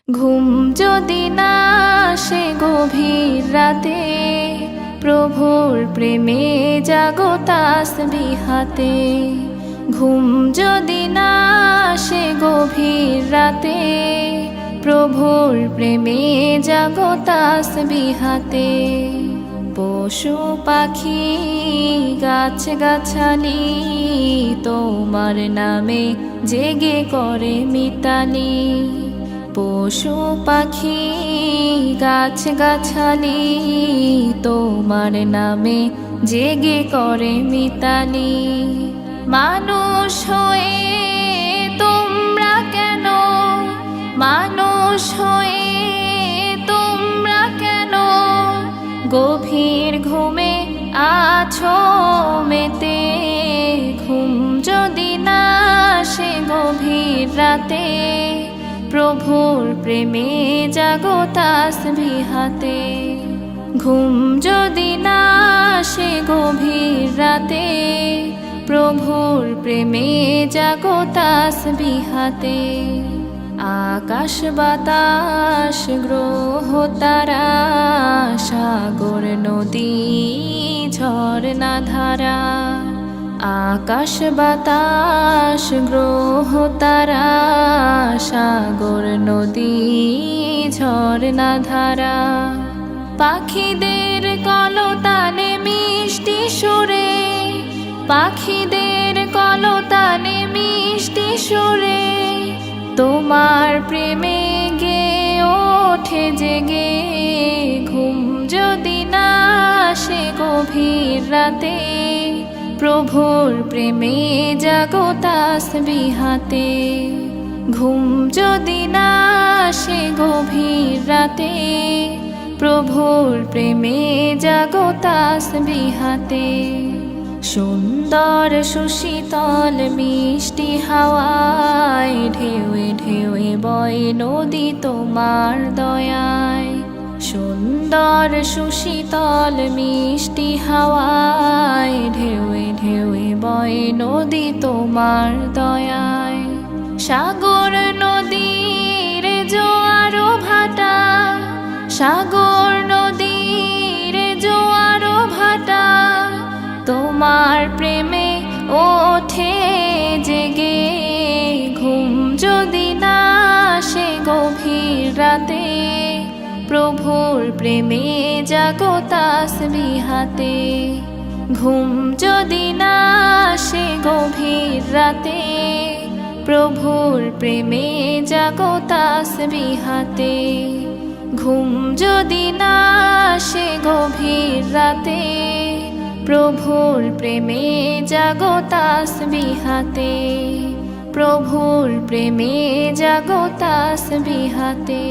ঘুম যদি না আসে গভীর রাতে, প্রভুর প্রেমে জাগো তাসবিহাতে। ঘুম যদি না আসে গভীর রাতে, প্রভুর প্রেমে জাগো তাসবিহাতে। পশু পাখি গাছ গাছালি তোমার নামে জেগে করে মিতালি। পশু পাখি গাছ গাছালি তোমার নামে জেগে করে মিতালি। মানুষ হয়ে তোমরা কেন, মানুষ হয়ে তোমরা কেন গভীর ঘুমে আছো মেতে। ঘুম যদি না আসে গভীর রাতে, প্রভুর প্রেমে জাগো তাসবিহাতে। ঘুম যদি না আসে গভীর রাতে, প্রভুর প্রেমে জাগো তাসবিহাতে। আকাশ বাতাস গ্রহ তারা, সাগর নদী ঝরনা ধারা। আকাশ বাতাস গ্রহ তারা, সাগর নদী ঝরনা ধারা। পাখিদের কলতানে মিষ্টি সুরে, পাখিদের কলতানে মিষ্টি সুরে তোমার প্রেমে গে ওঠে জেগে। ঘুম যদি না আসে গভীর রাতে, প্রভুর প্রেমে জাগো তাসবিহাতে। ঘুম যদি না আসে গভীর রাতে, প্রভুর প্রেমে জাগো তাসবিহাতে। সুন্দর সুশীতল মিষ্টি হাওয়ায় ঢেউয়ে ঢেউয়ে বয় নদী তোমার দয়ায়। সুন্দর সুশীতল মিষ্টি হাওয়ায় ঢেউয়ে ঢেউয়ে বয় নদী তোমার দয়ায়। সাগর নদীর জোয়ার ভাটা, সাগর নদীর জোয়ার ভাটা তোমার প্রেমে ওঠে জেগে। ঘুম যদি না আসে গভীর রাতে, প্রভুর প্রেমে জাগো তাসবিহাতে। ঘুম যদি না আসে গভীর রাতে, প্রভুর প্রেমে জাগো তাসবিহাতে। ঘুম যদি না আসে গভীর রাতে, প্রভুর প্রেমে জাগো তাসবিহাতে। প্রভুর প্রেমে জাগো তাসবিহাতে।